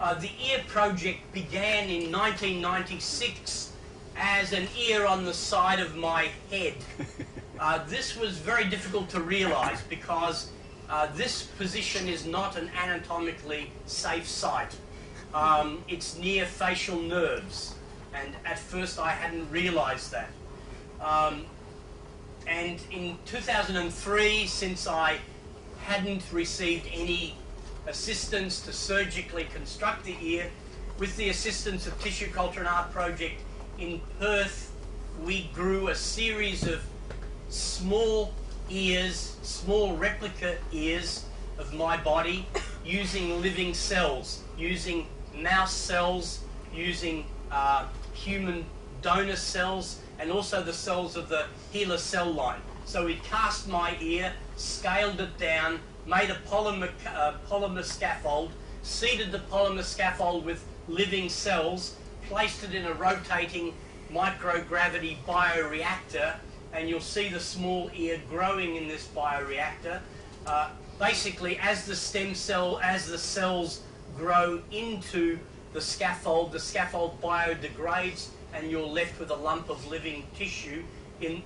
The ear project began in 1996 as an ear on the side of my head. This was very difficult to realize because this position is not an anatomically safe site. It's near facial nerves, and at first I hadn't realized that. And in 2003, since I hadn't received any assistance to surgically construct the ear, with the assistance of Tissue Culture and Art Project in Perth, we grew a series of small ears, small replica ears of my body using living cells, using mouse cells, using human donor cells, and also the cells of the HeLa cell line. So we cast my ear, scaled it down, made a polymer scaffold, seeded the polymer scaffold with living cells, placed it in a rotating microgravity bioreactor, and you'll see the small ear growing in this bioreactor. Basically, as the cells grow into the scaffold biodegrades, and you're left with a lump of living tissue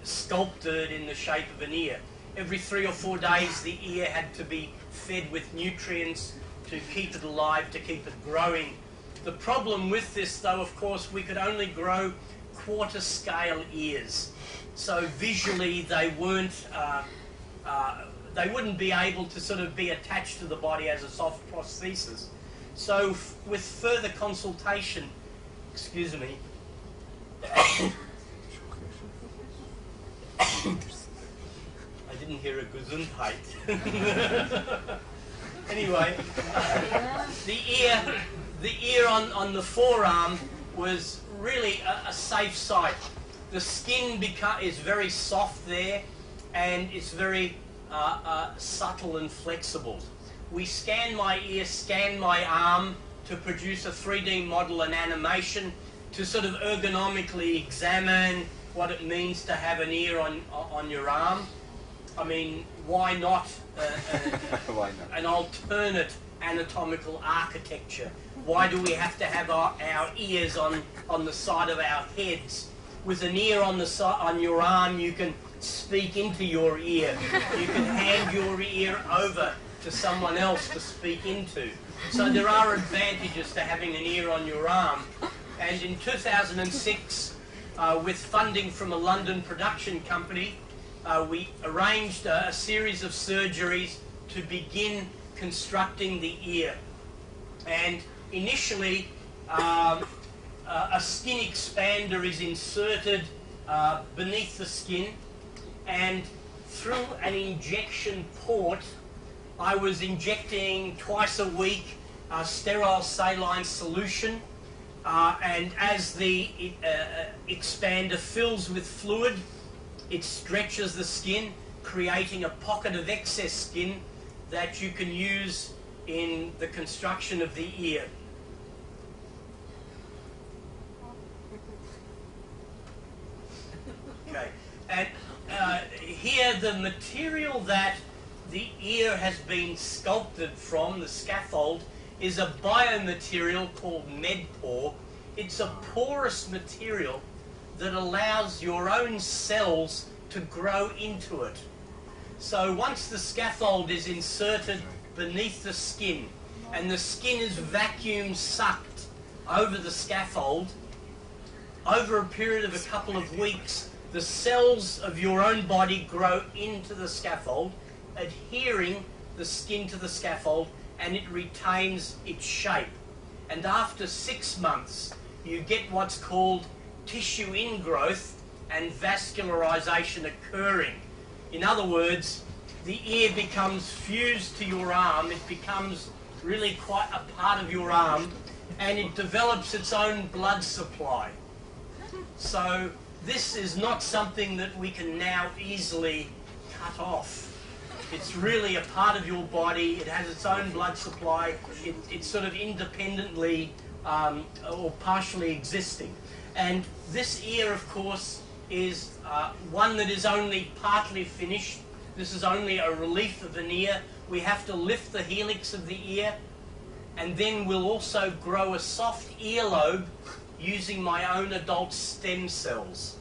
sculpted in the shape of an ear. Every 3 or 4 days, the ear had to be fed with nutrients to keep it alive, to keep it growing. The problem with this, though, of course, we could only grow quarter-scale ears. So visually, they weren't, they wouldn't be able to sort of be attached to the body as a soft prosthesis. So with further consultation, excuse me, I didn't hear a Gesundheit. Anyway, the ear on the forearm was really a safe site. The skin is very soft there, and it's very subtle and flexible. We scanned my ear, scanned my arm to produce a 3D model and animation to sort of ergonomically examine what it means to have an ear on your arm. I mean, why not, Why not? an alternate anatomical architecture? Why do we have to have our ears on the side of our heads? With an ear on your arm, you can speak into your ear. You can hand your ear over to someone else to speak into. So there are advantages to having an ear on your arm. And in 2006, with funding from a London production company, we arranged a series of surgeries to begin constructing the ear. And initially, a skin expander is inserted beneath the skin, and through an injection port, I was injecting twice a week sterile saline solution, and as the expander fills with fluid, it stretches the skin, creating a pocket of excess skin that you can use in the construction of the ear. Okay, and here the material that the ear has been sculpted from, the scaffold, is a biomaterial called MedPore. It's a porous material that allows your own cells to grow into it. So once the scaffold is inserted beneath the skin, and the skin is vacuum sucked over the scaffold, over a period of a couple of weeks, the cells of your own body grow into the scaffold, adhering the skin to the scaffold, and it retains its shape. And after 6 months, you get what's called tissue ingrowth and vascularization occurring. In other words, the ear becomes fused to your arm, it becomes really quite a part of your arm, and it develops its own blood supply. So this is not something that we can now easily cut off. It's really a part of your body, it has its own blood supply, it's sort of independently or partially existing. And this ear, of course, is one that is only partly finished. This is only a relief of an ear. We have to lift the helix of the ear and then we'll also grow a soft earlobe using my own adult stem cells.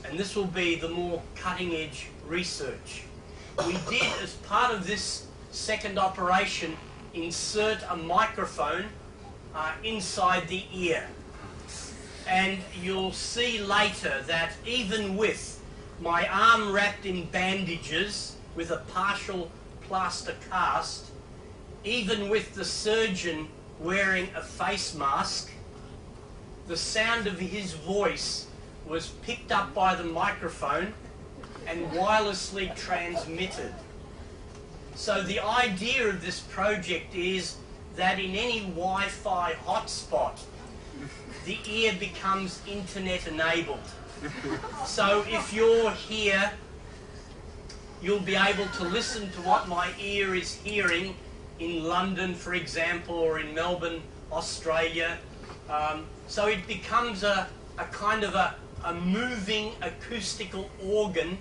And this will be the more cutting-edge research. We did, as part of this second operation, insert a microphone inside the ear. And you'll see later that even with my arm wrapped in bandages with a partial plaster cast, even with the surgeon wearing a face mask, the sound of his voice was picked up by the microphone and wirelessly transmitted. So the idea of this project is that in any Wi-Fi hotspot, the ear becomes internet enabled. So if you're here, you'll be able to listen to what my ear is hearing in London, for example, or in Melbourne, Australia. So it becomes a kind of a moving acoustical organ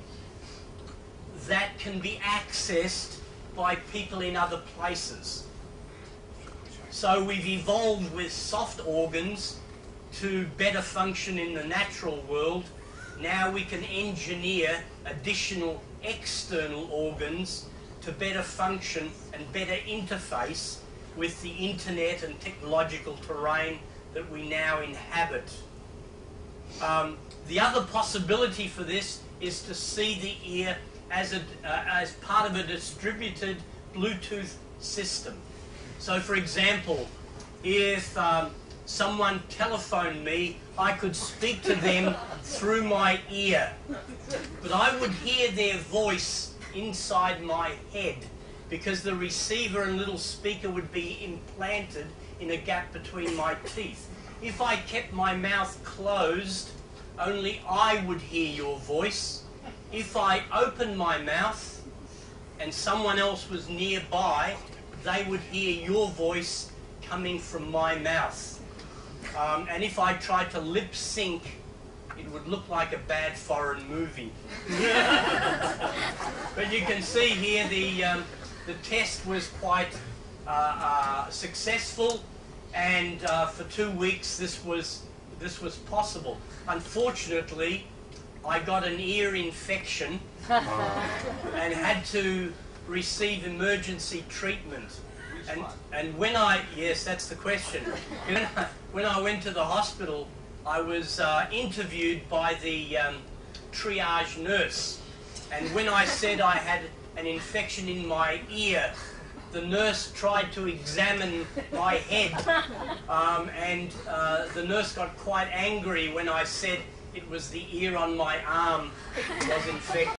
that can be accessed by people in other places. So we've evolved with soft organs to better function in the natural world. Now we can engineer additional external organs to better function and better interface with the internet and technological terrain that we now inhabit. The other possibility for this is to see the ear as part of a distributed Bluetooth system. So for example, if someone telephoned me, I could speak to them through my ear, but I would hear their voice inside my head because the receiver and little speaker would be implanted in a gap between my teeth. If I kept my mouth closed, only I would hear your voice. If I opened my mouth and someone else was nearby, they would hear your voice coming from my mouth. And if I tried to lip sync, it would look like a bad foreign movie. But you can see here the test was quite successful, and for 2 weeks this was possible. Unfortunately, I got an ear infection and had to receive emergency treatment. And when yes, that's the question. When I went to the hospital, I was interviewed by the triage nurse. And when I said I had an infection in my ear, the nurse tried to examine my head, and the nurse got quite angry when I said it was the ear on my arm that was infected.